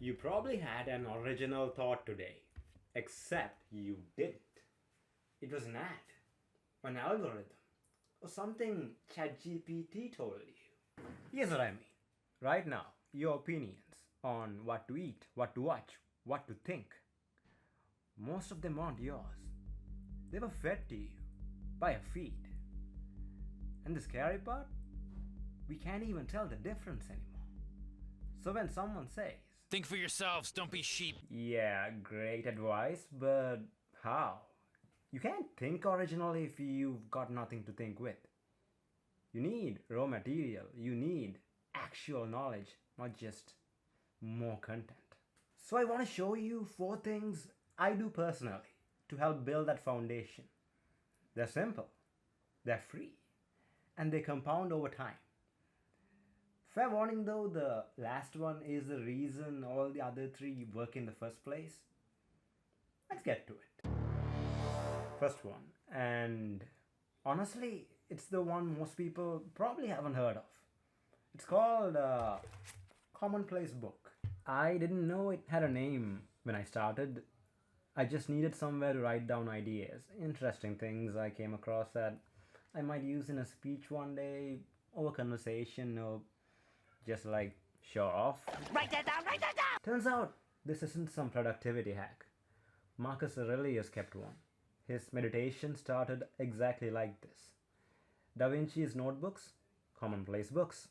You probably had an original thought today, except you didn't. It was an ad, an algorithm, or something ChatGPT told you. Here's what I mean. Right now, your opinions on what to eat, what to watch, what to think, most of them aren't yours. They were fed to you by a feed. And the scary part? We can't even tell the difference anymore. So when someone says, think for yourselves, don't be sheep. yeah, great advice, but how? You can't think originally if you've got nothing to think with. You need raw material, you need actual knowledge, not just more content. So I want to show you 4 things I do personally to help build that foundation. They're simple, they're free, and they compound over time. Fair warning though, the last one is the reason all the other 3 work in the first place. Let's get to it. First one, and honestly, it's the one most people probably haven't heard of. It's called Commonplace Book. I didn't know it had a name when I started. I just needed somewhere to write down ideas, interesting things I came across that I might use in a speech one day, or a conversation, or just like show off. Write that down, write that down! Turns out this isn't some productivity hack. Marcus Aurelius kept one. His meditation started exactly like this. Da Vinci's notebooks, commonplace books.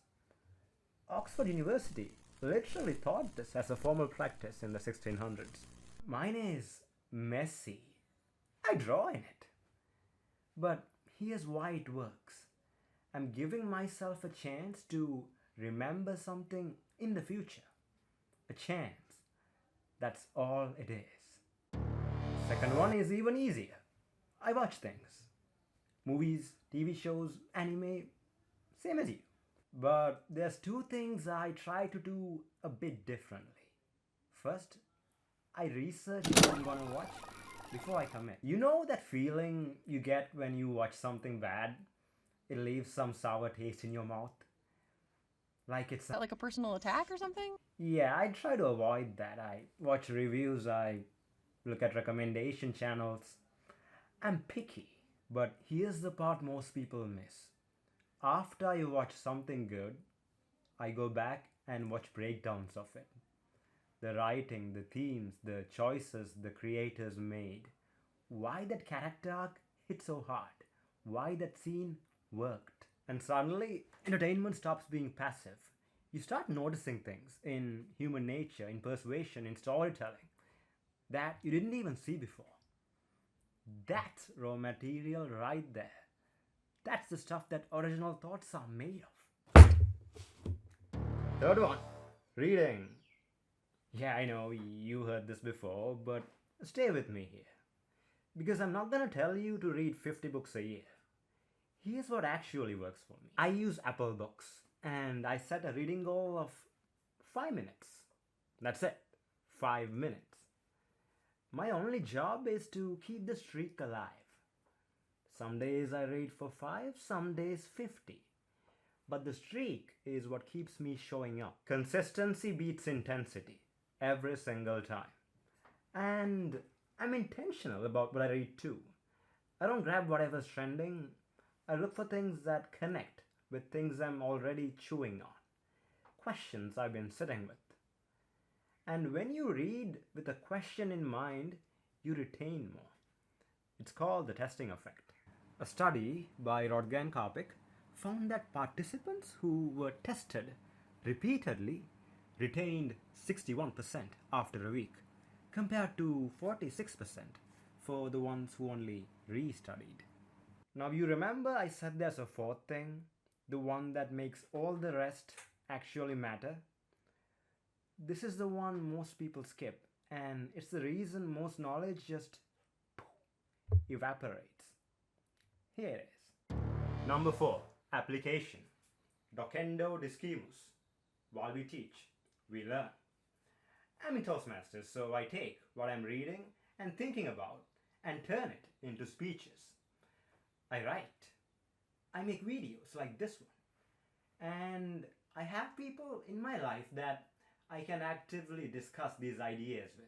Oxford University literally taught this as a formal practice in the 1600s. Mine is messy. I draw in it. But here's why it works. I'm giving myself a chance to remember something in the future. A chance. That's all it is. Second one is even easier. I watch things. Movies, TV shows, anime, same as you. But there's 2 things I try to do a bit differently. First, I research what I'm gonna watch before I commit. You know that feeling you get when you watch something bad? It leaves some sour taste in your mouth. Like it's Is that like a personal attack or something? Yeah, I try to avoid that. I watch reviews, I look at recommendation channels. I'm picky. But here's the part most people miss. After I watch something good, I go back and watch breakdowns of it. The writing, the themes, the choices the creators made. Why that character arc hit so hard. Why that scene worked. And suddenly, entertainment stops being passive. You start noticing things in human nature, in persuasion, in storytelling that you didn't even see before. That's raw material right there. That's the stuff that original thoughts are made of. Third one, reading. Yeah, I know you heard this before, but stay with me here. Because I'm not gonna tell you to read 50 books a year. Here's what actually works for me. I use Apple Books, and I set a reading goal of 5 minutes. That's it, 5 minutes. My only job is to keep the streak alive. Some days I read for 5, some days 50. But the streak is what keeps me showing up. Consistency beats intensity every single time. And I'm intentional about what I read too. I don't grab whatever's trending. I look for things that connect with things I'm already chewing on. Questions I've been sitting with. And when you read with a question in mind, you retain more. It's called the testing effect. A study by Rodger and Karpik found that participants who were tested repeatedly retained 61% after a week, compared to 46% for the ones who only restudied. Now you remember I said there's a 4th thing, the one that makes all the rest actually matter? This is the one most people skip, and it's the reason most knowledge just evaporates. Here it is. Number 4, application. Docendo discimus. While we teach, we learn. I'm in Toastmasters, so I take what I'm reading and thinking about and turn it into speeches. I write. I make videos like this one. And I have people in my life that I can actively discuss these ideas with.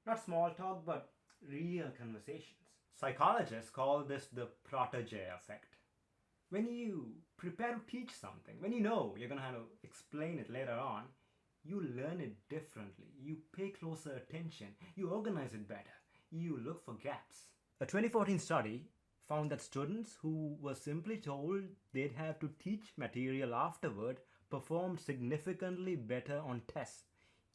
Not small talk, but real conversations. Psychologists call this the protege effect. When you prepare to teach something, when you know you're going to have to explain it later on, you learn it differently. You pay closer attention. You organize it better. You look for gaps. A 2014 study found that students who were simply told they'd have to teach material afterward performed significantly better on tests,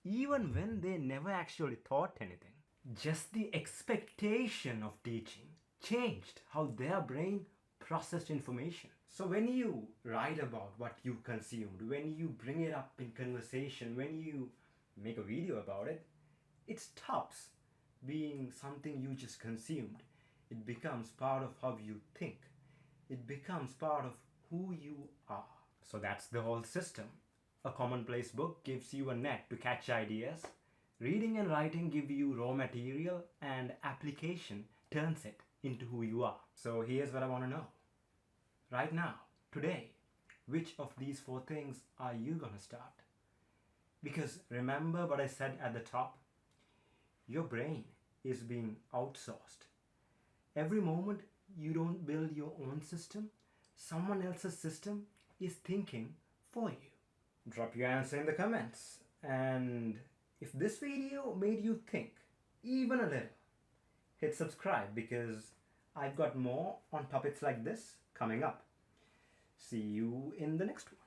even when they never actually taught anything. Just the expectation of teaching changed how their brain processed information. So when you write about what you consumed, when you bring it up in conversation, when you make a video about it, it stops being something you just consumed. It becomes part of how you think. It becomes part of who you are. So that's the whole system. A commonplace book gives you a net to catch ideas. Reading and writing give you raw material, and application turns it into who you are. So here's what I want to know. Right now, today, which of these 4 things are you gonna start? Because remember what I said at the top? Your brain is being outsourced. Every moment you don't build your own system, someone else's system is thinking for you. Drop your answer in the comments. And if this video made you think even a little, hit subscribe because I've got more on topics like this coming up. See you in the next one.